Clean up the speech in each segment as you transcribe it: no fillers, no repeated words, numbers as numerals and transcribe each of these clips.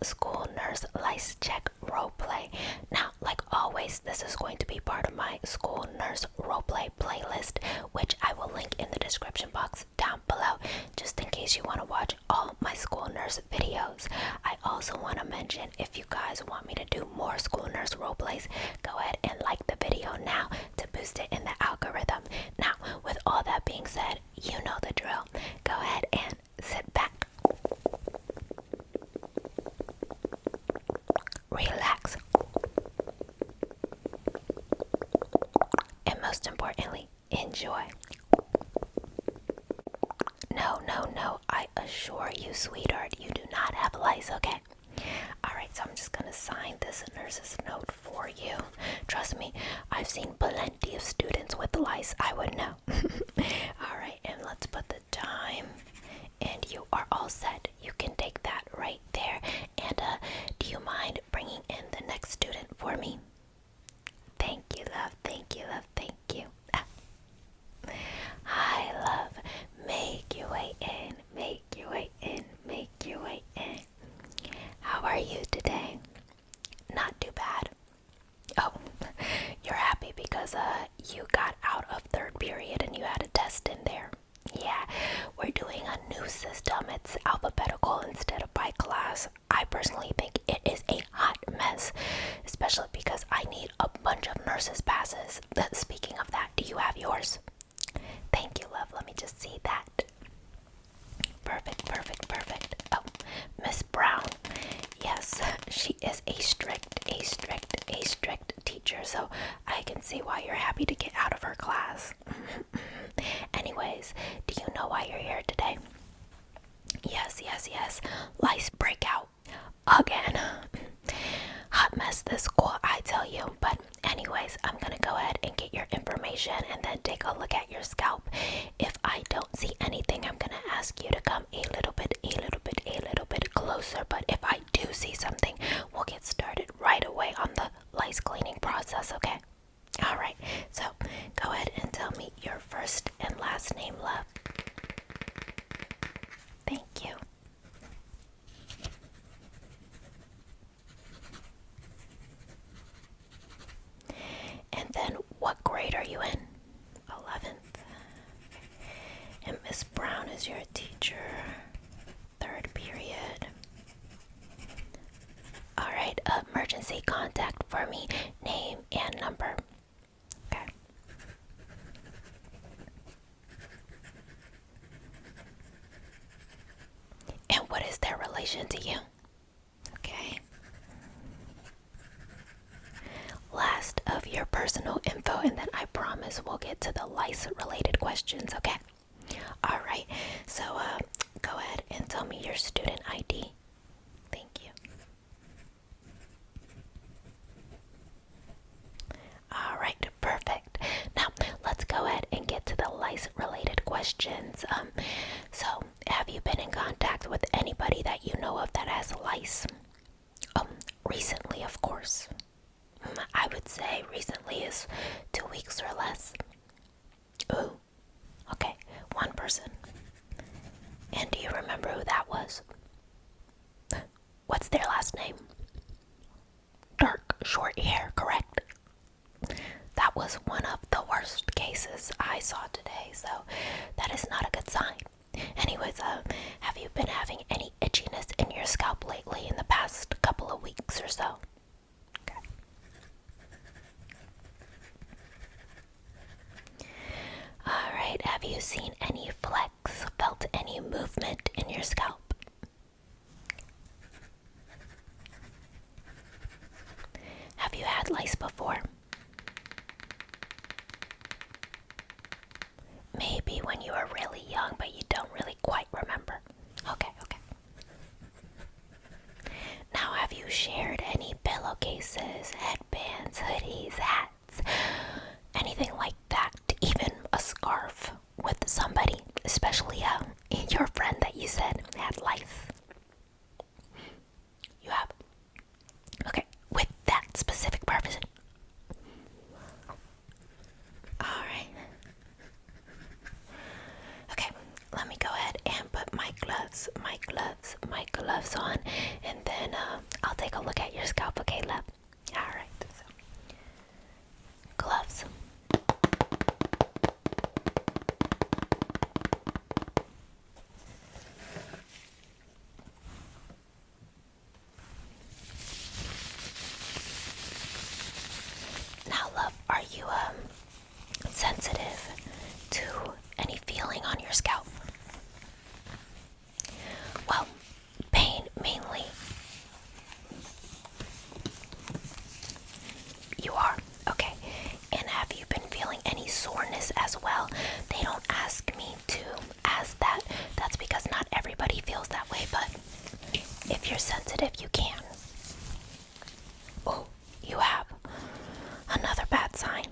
school nurse lice check roleplay. Now, like always, this is going to be part of my school nurse roleplay playlist, which I will link in the description box down below, just in case you want to watch all my school nurse videos. I also want to mention, if you guys want me to do more school nurse roleplays, go ahead and like the video now to boost it in the algorithm. Now, with all that being said, you know the drill. Go ahead and sit back, relax, and most importantly, enjoy. No, I assure you, sweetheart, you do not have lice, okay? Alright, so I'm just gonna sign this nurse's note for you. Trust me, I've seen plenty of students with lice, I would know. Alright, and let's put the time, and you are all set. You can take that right there. And do you mind bringing in the next student for me? Thank you, love, thank you, love, thank you. Hi, love. Make your way in, make your way in, make your way in. How are you today? Not too bad. Oh, you're happy because you got out of third period and you had a test in there. Yeah, we're doing a new system. It's alphabetical instead of by class. I personally think it is a hot mess, especially because I need a bunch of nurses passes. Speaking of that, do you have yours? Thank you, love. Let me just see that. Perfect. Oh, Miss Brown. Yes, she is a strict teacher, so I can see why you're happy to get out of her class. Anyways, do you know why you're here today? Yes. Lice breakout again. Hot mess this school, I tell you. But anyways, I'm gonna go ahead and get your information and then take a look at your scalp. If I don't see anything, I'm gonna ask you to come a little bit closer. But if I do see something, we'll get started right away on the lice cleaning process, okay? Alright, so go ahead and tell me your first and last name, love. Thank you. And then what grade are you in? 11th. And Miss Brown is your teacher. Third period. Alright, emergency contact for me. Name and number. Okay. And what is their relation to you? Okay. Last of your personal info, and then I promise we'll get to the lice related questions, okay? Alright, so go ahead and tell me your student ID. Thank you. Alright, perfect. Now, let's go ahead and get to the lice related questions. So have you been in contact with anybody that you know of that has lice? Recently, of course. I would say recently is 2 weeks or less. Ooh, okay, one person. And do you remember who that was? What's their last name? Dark, short hair, correct? That was one of the worst cases I saw today, so that is not a good sign. Anyways, have you been having any itchiness in your scalp lately in the past couple of weeks or so? Okay. Alright, have you seen any flecks, felt any movement in your scalp? Have you had lice before? Maybe when you were really young, but you don't really quite remember. Okay. Now, have you shared any pillowcases, headbands, hoodies, hats, anything like that, even a scarf with somebody, especially your friend that you said had lice? You have? Okay, with that specific person. Alright. Okay, let me go ahead and put my gloves on, and then you sensitive to any feeling on your scalp? Well, pain mainly. You are? Okay. And have you been feeling any soreness as well? They don't ask me to ask that. That's because not everybody feels that way, but if you're sensitive, you can. Oh, you have another bad sign.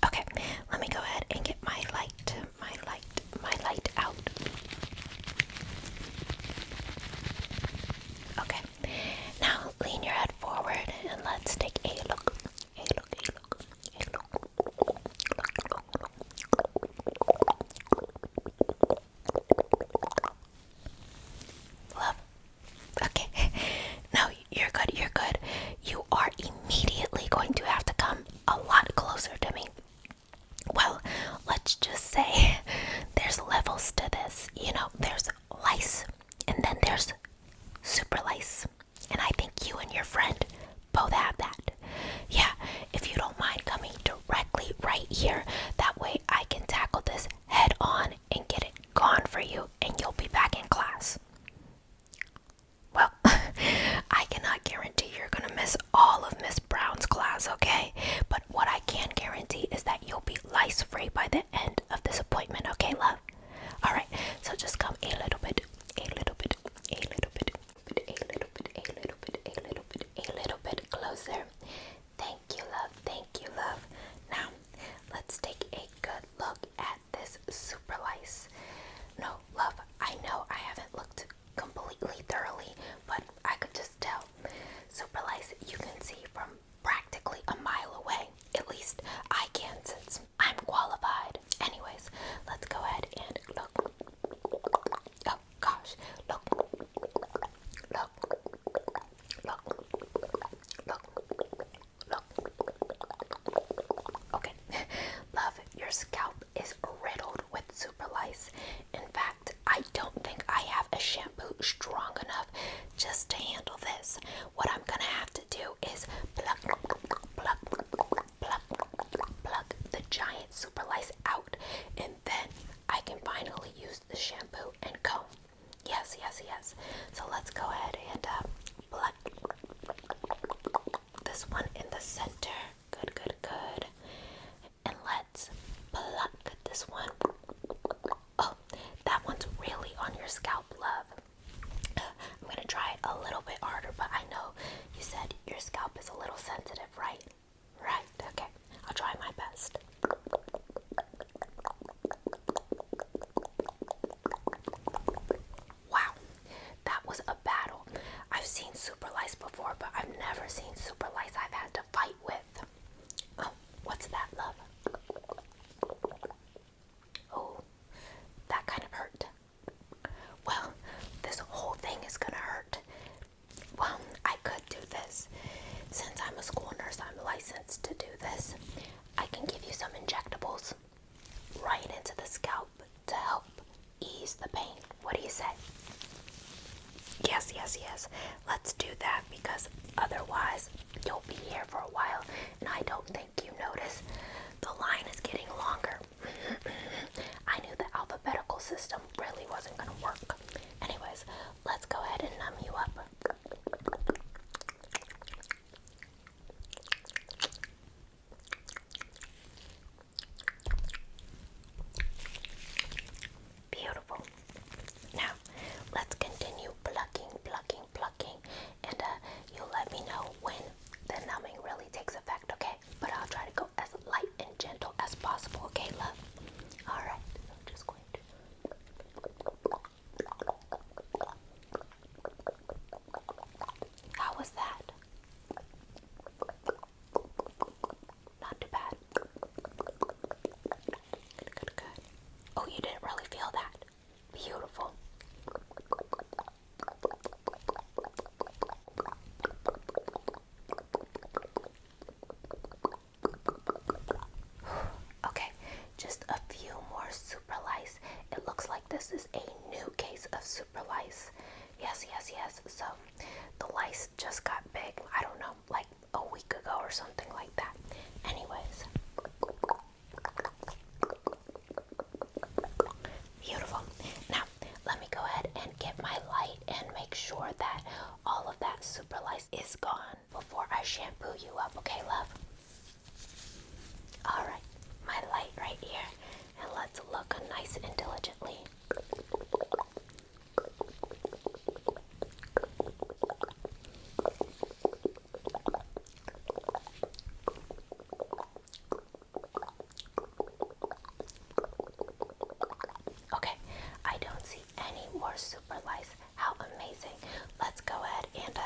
Okay, let me go ahead and get my light out. Okay, now lean your head forward and let's take a look. Love. Okay, no, you're good. You are immediately going to have to come a lot closer to me. Well, let's just say there's levels to this. You know, there's lice, and then there's super lice. And I think you and your friend both have that. Yeah, if you don't mind coming directly right here, that way I can tackle this head on and get it gone for you, and you'll be back in class. Well, I cannot guarantee you're gonna miss all of Miss Brown's class, okay? But what I can guarantee is that you'll be lice-free by the end of this appointment, okay, love? Alright, so just come a little bit closer. Thank you, love. Now, let's take a good look at this super lice. No, love, I know I haven't looked completely thoroughly, but I could just tell. Super lice you can see from practically a mile away. At least I can, since I'm qualified. Anyways, let's go ahead and look. Oh gosh, look. Okay, love, your scalp is riddled with super lice. In fact, I don't think I have a shampoo strong enough just to handle this. What I'm gonna have to do is pluck the giant super lice out, and then I can finally use the shampoo and comb. Yes. So let's go ahead and pluck this one in the center. Good. And let's pluck this one. Oh, that one's really on your scalp, love. I'm gonna try a little bit harder, but I know you said your scalp is a little sensitive, right? Right, okay. I'll try my best. Wow, that was a battle. I've seen super lice before, but I've never seen super lice I've had to fight with. Oh, what's that, love? Oh, that kind of hurt. Well, this whole thing is gonna hurt. Well, I could do this. Since I'm a school nurse, I'm licensed to do this. I can give you some injectables right into the scalp to help ease the pain. What do you say? Yes. Let's do that, because otherwise you'll be here for a while, and I don't think you notice the line is getting longer. I knew the alphabetical system really wasn't going to work. Anyways, let's go ahead and numb you up. Beautiful. Now, let's continue plucking, and you'll let me know when the numbing really takes effect, okay? But I'll try to go as light and gentle as possible, okay, love? Alright, I'm just going to... How was that? Not too bad. Good. Oh, you didn't really feel that? Beautiful. Okay, just a few more super lice. It looks like this is a new case of super lice. Yes. So the lice just got big, I don't know, like a week ago or something like that. Anyways, lice is gone before I shampoo you up, okay, love? Alright, my light right here, and let's look nice and diligently. Okay, I don't see any more super lice. How amazing. Let's go ahead and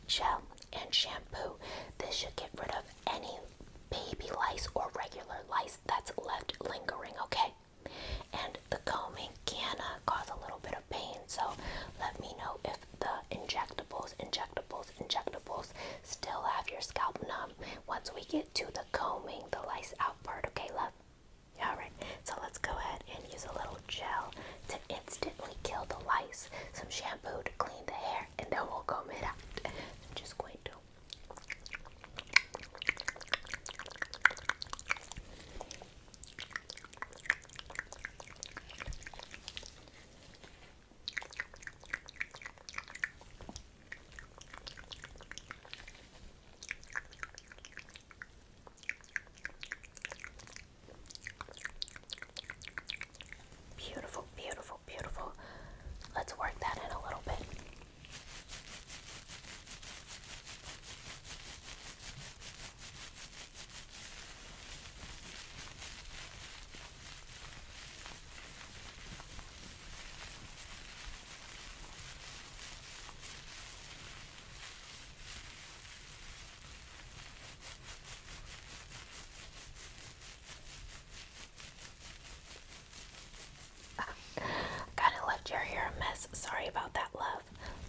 gel and shampoo. This should get rid of any baby lice or regular lice that's left lingering, okay? And the combing can cause a little bit of pain, so let me know if the injectables still have your scalp numb once we get to the combing the lice out part, okay, love? Alright, so let's go ahead and use a little gel to instantly kill the lice, some shampoo to clean the hair, and then we'll comb it out. I'm just going to beautiful, beautiful, beautiful. Let's work that in a little bit. Kind of left your hair a mess. Sorry about that, love.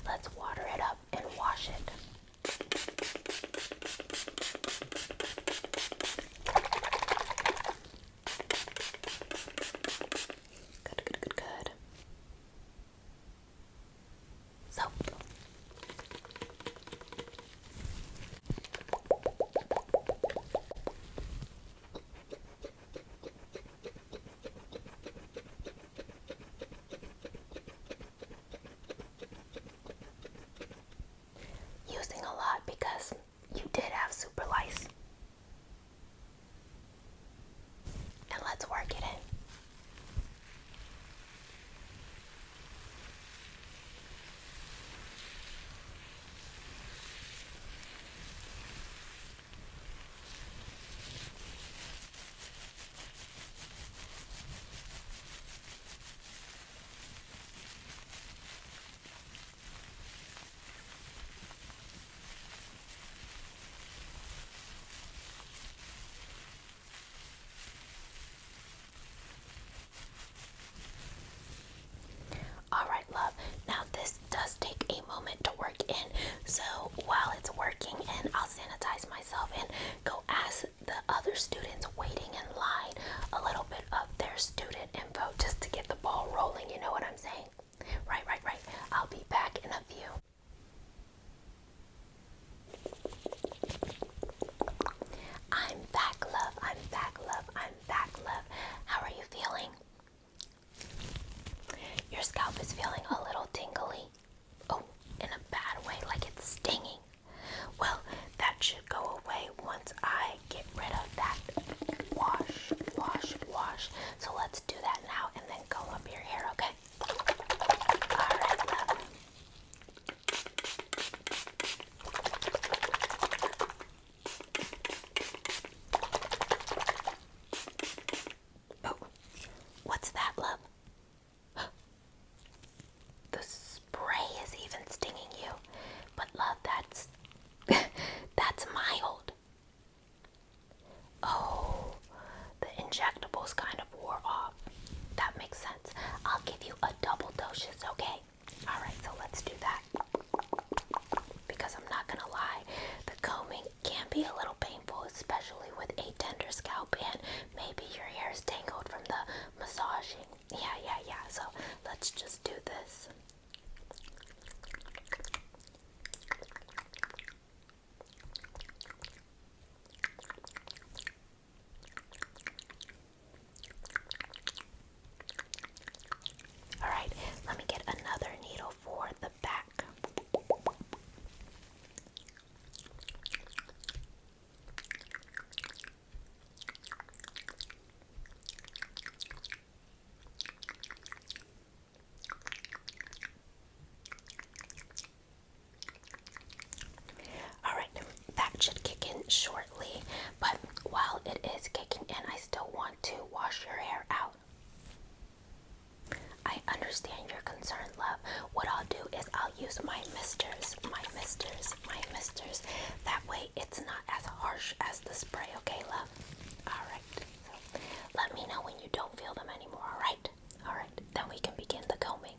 Let's water it up and wash it. Good, good, good, good. Soap. Using a lot because you did have super lice. And let's work it in. Alright, love. Now this does take a moment to work in, so while it's working in, I'll sanitize myself and go ask the other students waiting in line a little bit of their student info just to get the ball rolling, you know what I'm saying? Right. I'll be back in a few. I'm back, love. How are you feeling? Your scalp is feeling a little tingly. Oh, in a bad way, like it's stinging. Well, that should go away once I get rid of that. Wash. So let's do that now and then comb up your hair, okay? Alright, love. Oh, what's that, love? The spray is even stinging you. But love, that's that's mild. Oh, the injectables kind of wore off. That makes sense. I'll give you a double dosage, okay? Alright, so let's do that. Because I'm not gonna lie, the combing can be a little painful, especially with a tender scalp, and maybe your hair is tangled from the massaging. Yeah. So let's just do this. Alright, let me get another needle for the back. to wash your hair out. I understand your concern, love. What I'll do is I'll use my misters. That way it's not as harsh as the spray, okay, love? Alright, so let me know when you don't feel them anymore, alright? Alright, then we can begin the combing.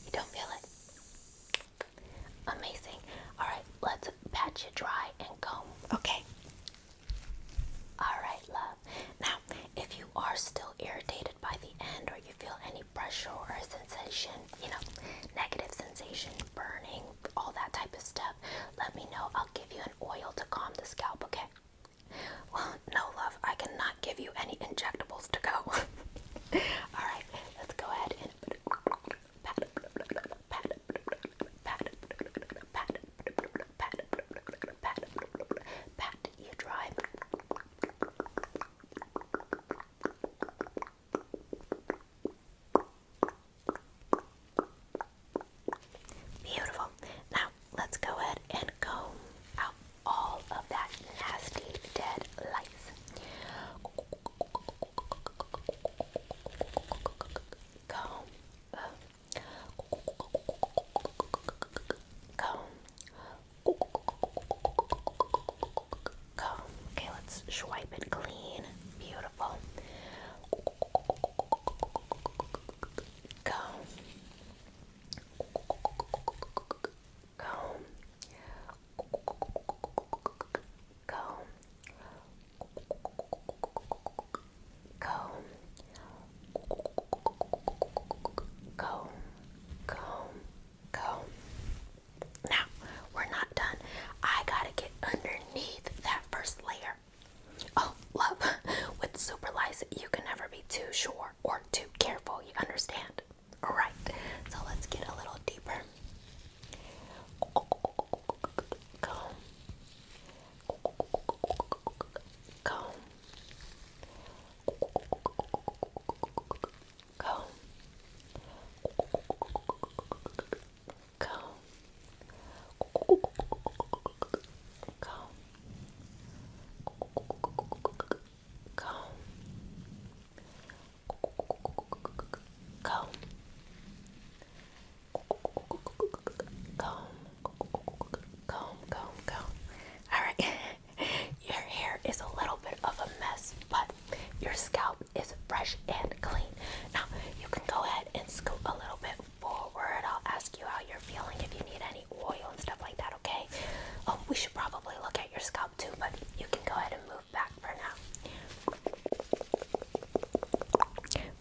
You don't feel it? Amazing. Alright, let's pat you dry and comb. Okay. Alright, love. Now, if you are still irritated by the end, or you feel any pressure or sensation, negative sensation, burning, all that type of stuff, let me know. I'll give you an oil to calm the scalp, okay? Well, no, love. I cannot give you any injectables to go. Alright, let's go ahead and pat you dry. Beautiful. Now let's go ahead and comb out all of that nasty dead lice. Comb. Okay, let's swipe it clean. Beautiful. Comb. Comb. Comb. Comb. Comb. Comb. Comb. Now, we're not done. I gotta get underneath that first layer. Oh, love, with super lice, you can never be too sure or too careful, you understand? Right, so let's get a little deeper. Comb. Comb. Comb. Comb. Comb. Comb. Comb. Comb. Alright, your hair is a little bit of a mess, but your scalp is fresh and clean. Now, you can go ahead and scoot a little bit forward. I'll ask you how you're feeling, if you need any oil and stuff like that, okay? Oh, we should probably look at your scalp too, but you can go ahead and move back for now.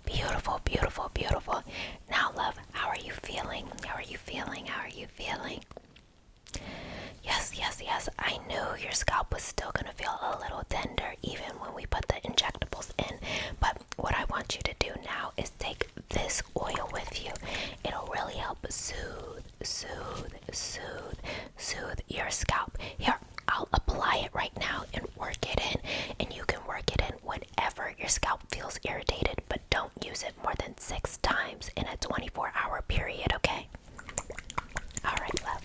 Beautiful, beautiful, beautiful. Now, love, how are you feeling? How are you feeling? How are you feeling? Yes, I knew your scalp was still going to feel a little tender even when we put the injectables in, but what I want you to do now is take this oil with you. It'll really help soothe your scalp. Here, I'll apply it right now and work it in, and you can work it in whenever your scalp feels irritated, but don't use it more than 6 times in a 24-hour period, okay? Alright, love.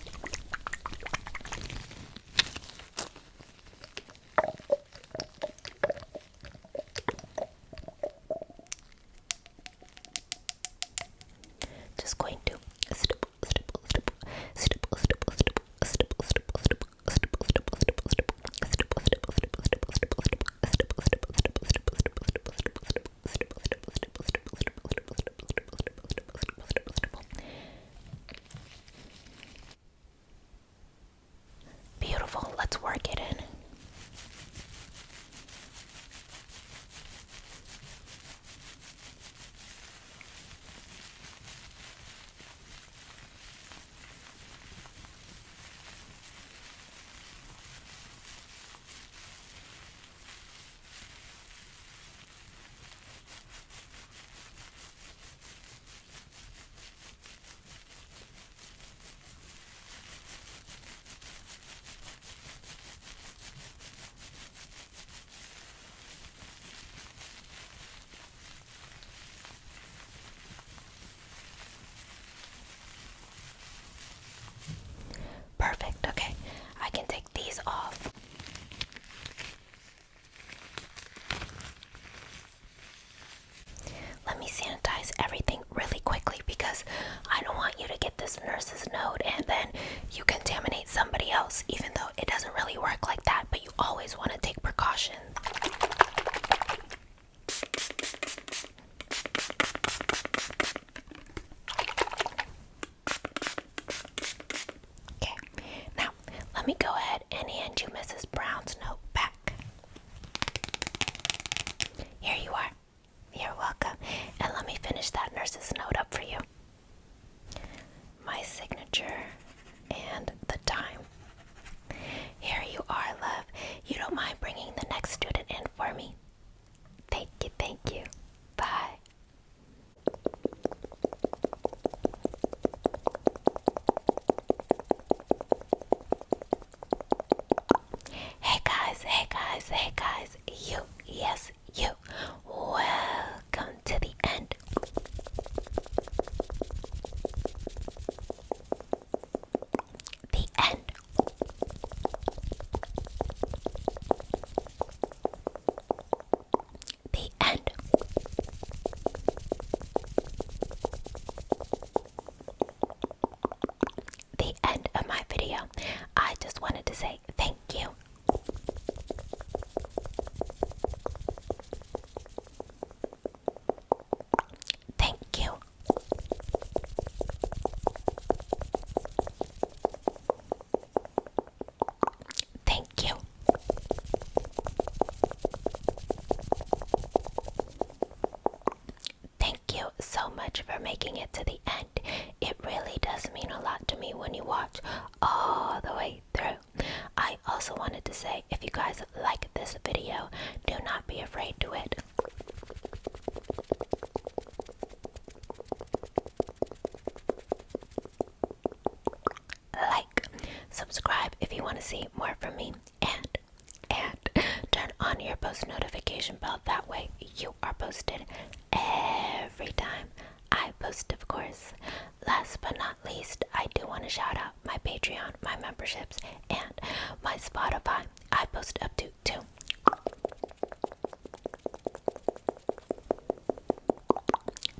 guys, you, yes, you, welcome to the end. The end. The end. The end of my video. I just wanted to say thank you. Thank you. Thank you. Thank you so much for making it to the end. It really does mean a lot to me when you watch all the way through. I also wanted to say, if you guys like this video, do not be afraid to it. Like, subscribe if you want to see more from me, and turn on your post notification bell. That way you are posted every time I post, of course. Last but not least, I do want to shout out my Patreon, my memberships, and my Spotify. I post up to 2.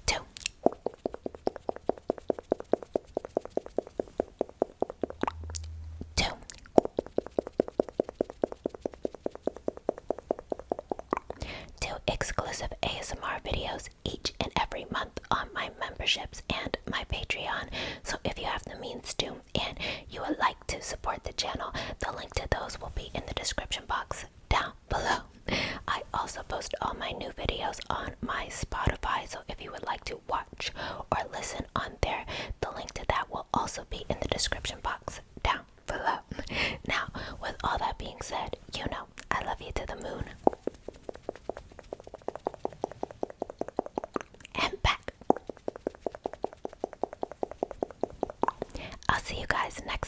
2. 2. 2 exclusive ASMR videos each and every month on my memberships and my Patreon. So if you have the means to and you would like to support the channel, the link to those will be in the description box down below. I also post all my new videos on my Spotify, so if you would like to watch or listen on there, the link to that will also be in the description box down below. Now, with all that being said, you know I love you to the moon and back. I'll see you guys next